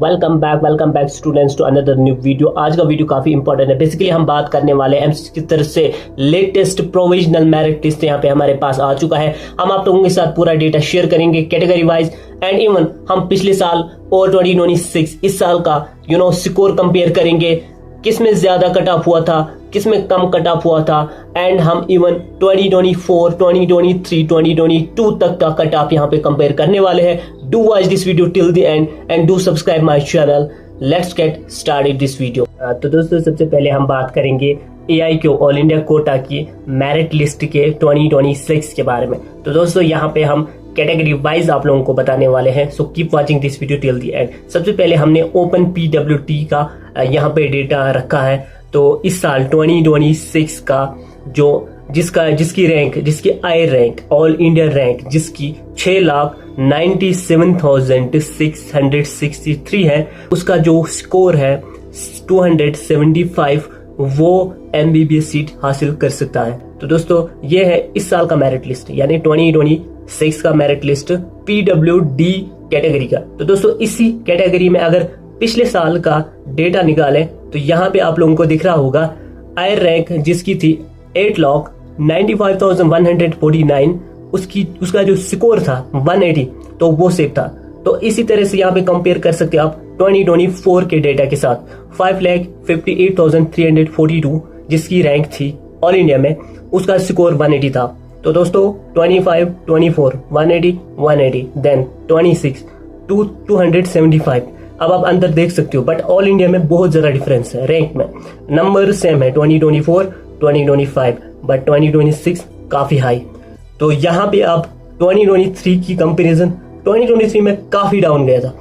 Welcome back students to another new video. आज का video काफी इंपॉर्टेंट है। बेसिकली हम बात करने वाले हैं एमसीक्यू की तरफ से लेटेस्ट प्रोविजनल मेरिट लिस्ट यहाँ पे हमारे पास आ चुका है। हम आप लोगों के साथ पूरा डेटा शेयर करेंगे कैटेगरी वाइज एंड इवन हम पिछले साल और 2026 इस साल का स्कोर कंपेयर करेंगे, किसमें ज्यादा कट ऑफ हुआ था, किसमें कम कट ऑफ हुआ था एंड हम इवन 2024, 2023, 2022 तक का कट ऑफ यहाँ पे कंपेयर करने वाले हैं। Do watch this video till the end and do subscribe my channel. Let's get started this video. तो दोस्तों सबसे पहले हम बात करेंगे AIQ ऑल इंडिया कोटा की मेरिट लिस्ट के 2026 के बारे में। तो दोस्तों यहाँ पे हम कैटेगरी वाइज आप लोगों को बताने वाले हैं, so keep watching this video till the end. सबसे पहले हमने ओपन PWT का यहाँ पे डेटा रखा है। तो इस साल 2026 का जिसकी आई रैंक ऑल इंडिया रैंक जिसकी 6,97,663 है, उसका जो स्कोर है 275, वो MBBS सीट हासिल कर सकता है। तो दोस्तों ये है इस साल का मेरिट लिस्ट, यानी 2026 का मेरिट लिस्ट PWD कैटेगरी का। तो दोस्तों इसी कैटेगरी में अगर पिछले साल का डेटा निकालें तो यहाँ पे आप लोगों को दिख रहा होगा आई रैंक जिसकी थी 8,95,149, उसका जो स्कोर था 180, तो वो सेफ था। तो इसी तरह से यहाँ पे कंपेयर कर सकते हैं आप 2024 के डेटा के साथ 5,58,342 जिसकी रैंक थी ऑल इंडिया में, उसका स्कोर 180 था। तो दोस्तों 25, 24, 180, 180, देन 26, 275। अब आप अंदर देख सकते हो, बट ऑल इंडिया में बहुत ज्यादा डिफरेंस है रैंक में। नंबर सेम है 2024, 2025, बट 2026 काफी हाई। तो यहाँ पे आप 2023 की कंपैरिजन 2023 में काफी डाउन गया था,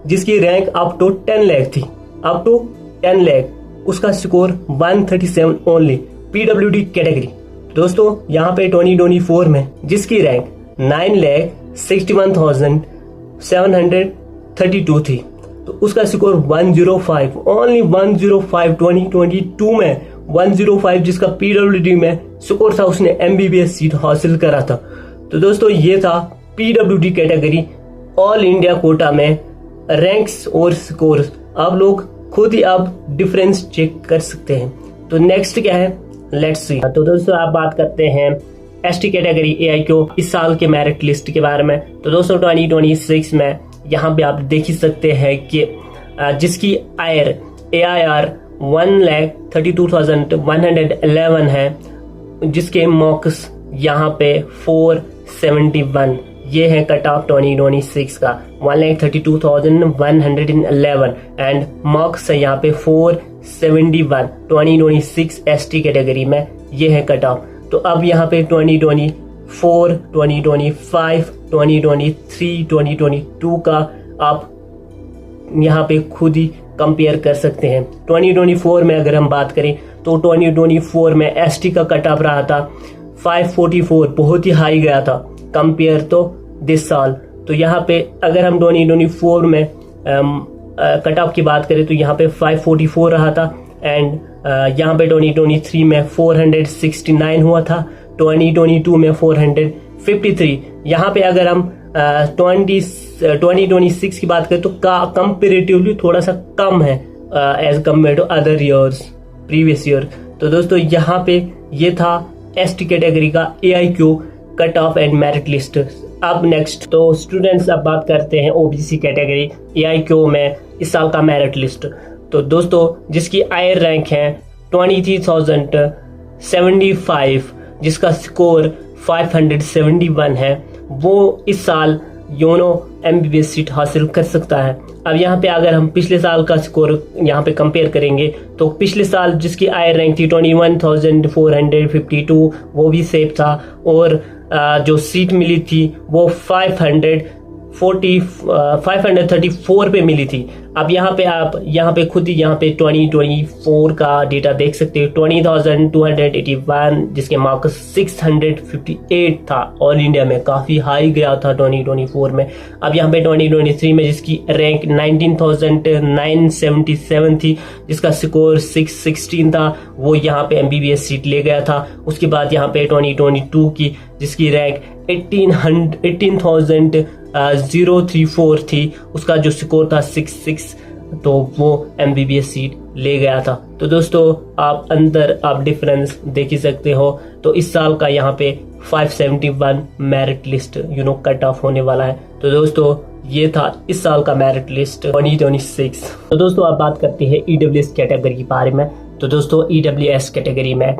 जिसकी रैंक अप टू 10 लाख थी, अप टू 10 लाख, उसका स्कोर 137 ओनली PWD कैटेगरी। दोस्तों यहाँ पे 2024 में जिसकी रैंक 9,61,732 थी, तो उसका स्कोर 105, ओनली 105। 2022 में 105 जिसका PWD में स्कोर था, उसने MBBS सीट हासिल करा था। तो दोस्तों ये था PWD category all India quota में रैंक्स और स्कोर्स। आप लोग खुद ही आप डिफरेंस चेक कर सकते हैं। तो नेक्स्ट क्या है, लेट्स सी। तो दोस्तों आप बात करते हैं ST कैटेगरी AIQ इस साल के मेरिट लिस्ट के बारे में। तो दोस्तों 2026 में यहाँ पे आप देख ही सकते हैं कि जिसकी AIR 1,32,111 है, जिसके मॉक्स यहाँ पे 471, ये है कट ऑफ 2026 का 1,32,111 एंड मॉक्स है यहाँ पे 471। 2026 ST कैटेगरी में ये है कट ऑफ। तो अब यहाँ पे 2024, 2025, 2023, 2022 का आप यहाँ पे खुद ही कंपेयर कर सकते हैं। 2024 में अगर हम बात करें तो 2024 में ST का कट ऑफ रहा था 544, बहुत ही हाई गया था कंपेयर तो दिस साल। तो यहाँ पे अगर हम 2024 में कट ऑफ की बात करें तो यहाँ पे 544 रहा था एंड यहाँ पे 2023 में 469 हुआ था, 2022 में 453। यहाँ पे अगर हम 2026 की बात करें तो कंपेरेटिवली थोड़ा सा कम है as compared to other years previous year. तो दोस्तों यहाँ पे ये था ST कैटेगरी का AIQ cut off and merit list. अब नेक्स्ट तो स्टूडेंट्स अब बात करते हैं OBC कैटेगरी AIQ में इस साल का मेरिट लिस्ट। तो दोस्तों जिसकी आयर रैंक है 23,075, जिसका स्कोर 571 है, वो इस साल MBBS सीट हासिल कर सकता है। अब यहाँ पे अगर हम पिछले साल का स्कोर यहाँ पे कंपेयर करेंगे तो पिछले साल जिसकी आयर रैंक थी 21,452, वो भी सेफ था और जो सीट मिली थी वो 534 पे मिली थी। अब यहाँ पे आप खुद ही यहाँ पे 2024 का डेटा देख सकते हो, 20,281 जिसके मार्क्स 658 था ऑल इंडिया में, काफी हाई गया था 2024 में। अब यहाँ पे 2023 में जिसकी रैंक 19,977 थी, जिसका स्कोर 616 था, वो यहाँ पे MBBS सीट ले गया था। उसके बाद यहाँ पे 2022 की जिसकी रैंक 18,000 034 थी, उसका जो स्कोर था 66, तो वो MBBS सीट ले गया था। तो दोस्तों आप अंदर आप डिफरेंस देख ही सकते हो। तो इस साल का यहाँ पे 571 मेरिट लिस्ट कट ऑफ होने वाला है। तो दोस्तों ये था इस साल का मेरिट लिस्ट 2026। तो दोस्तों आप बात करते हैं EWS कैटेगरी के बारे में। तो दोस्तों EWS कैटेगरी में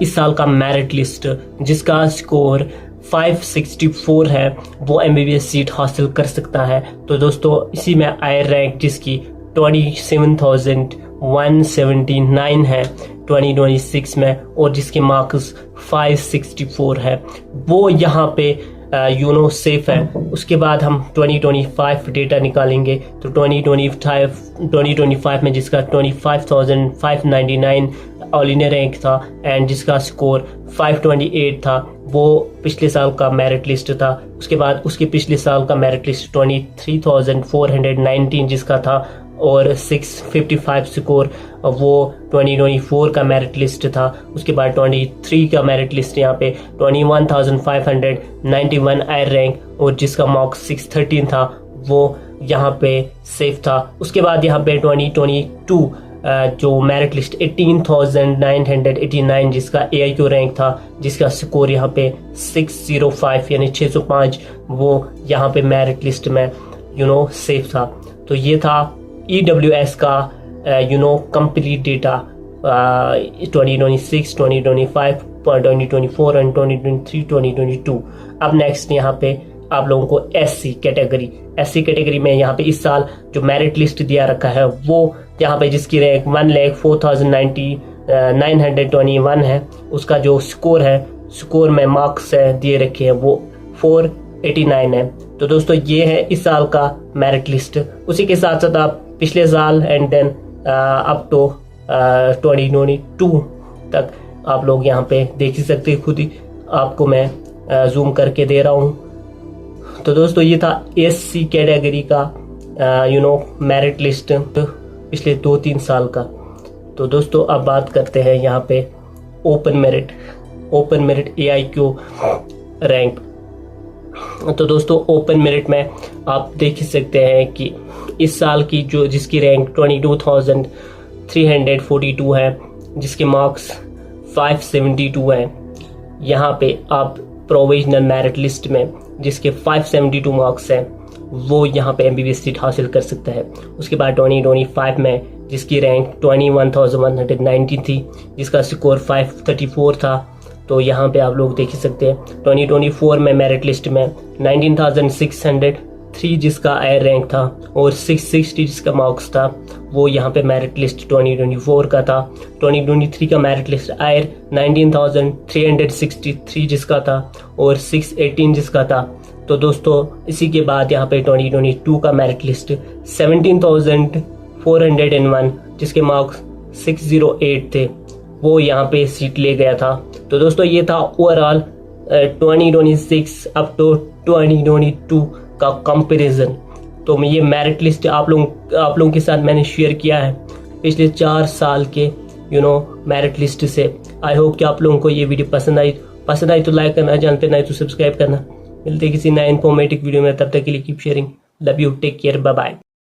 इस साल का मेरिट लिस्ट जिसका स्कोर 564 है वो MBBS सीट हासिल कर सकता है। तो दोस्तों इसी में आयर रैंक जिसकी 27,179 है 2026 में, और जिसके मार्क्स 564 है, वो यहाँ पे सेफ है। उसके बाद हम 2025 डेटा निकालेंगे। तो 2025 में जिसका 25,599 ऑल इंडिया रैंक था एंड जिसका स्कोर 528 था, वो पिछले साल का मेरिट लिस्ट था। उसके बाद उसके पिछले साल का मेरिट लिस्ट 23,419 जिसका था, और 655 स्कोर वो 2024 का मेरिट लिस्ट था। उसके बाद 23 का मेरिट लिस्ट यहाँ पे 21,591 आयर रैंक, और जिसका मार्क्स 613 था, वो यहाँ पे सेफ था। उसके बाद यहाँ पे 2022 जो मेरिट लिस्ट 18,989 जिसका AIQ रैंक था, जिसका स्कोर यहाँ पे 605 यानी 605, वो यहाँ पे मेरिट लिस्ट में सेफ था। तो ये था EWS का कंप्लीट डेटा 2026, 2025, 2024 एंड 2023, 2022। अब नेक्स्ट यहाँ पे आप लोगों को SC कैटेगरी में यहाँ पे इस साल जो मेरिट लिस्ट दिया रखा है वो यहाँ पे जिसकी रैंक 1,04,921 है, उसका जो स्कोर में मार्क्स दिए रखे हैं वो 489 है। तो दोस्तों ये है इस साल का मेरिट लिस्ट। उसी के साथ साथ आप पिछले साल एंड देन अप टू 2022 तक आप लोग यहाँ पे देख ही सकते हैं, खुद ही आपको मैं जूम करके दे रहा हूँ। तो दोस्तों ये था SC कैटेगरी का मेरिट लिस्ट पिछले 2-3 साल का। तो दोस्तों अब बात करते हैं यहाँ पे ओपन मेरिट AIQ रैंक। तो दोस्तों ओपन मेरिट में आप देख ही सकते हैं कि इस साल की जिसकी रैंक 22,342 है, जिसके मार्क्स 572 है, यहाँ पे आप प्रोविजनल मेरिट लिस्ट में जिसके 572 मार्क्स हैं वो यहाँ पे MBBS सीट हासिल कर सकता है। उसके बाद 2025 में जिसकी रैंक 21,190 थी, जिसका स्कोर 534 था, तो यहाँ पे आप लोग देख ही सकते हैं। 2024 में मेरिट लिस्ट में 19,603 जिसका आयर रैंक था, और 660 जिसका मार्क्स था, वो यहाँ पे मेरिट लिस्ट 2024 का था। 2023 का मेरिट लिस्ट आयर 19,363 जिसका था, और 618 जिसका था। तो दोस्तों इसी के बाद यहाँ पे 2022 का मेरिट लिस्ट 17,401 जिसके मार्क्स 608 थे, वो यहाँ पे सीट ले गया था। तो दोस्तों ये था ओवरऑल 2026 अप टू 2022 का कंपैरिजन। तो ये मेरिट लिस्ट आप लोगों के साथ मैंने शेयर किया है पिछले 4 साल के मेरिट लिस्ट से। आई होप कि आप लोगों को ये वीडियो पसंद आई तो लाइक करना, जानते नहीं तो सब्सक्राइब करना। मिलते किसी नए इन्फॉर्मेटिव वीडियो में, तब तक के लिए keep sharing. Love you, take care, bye bye.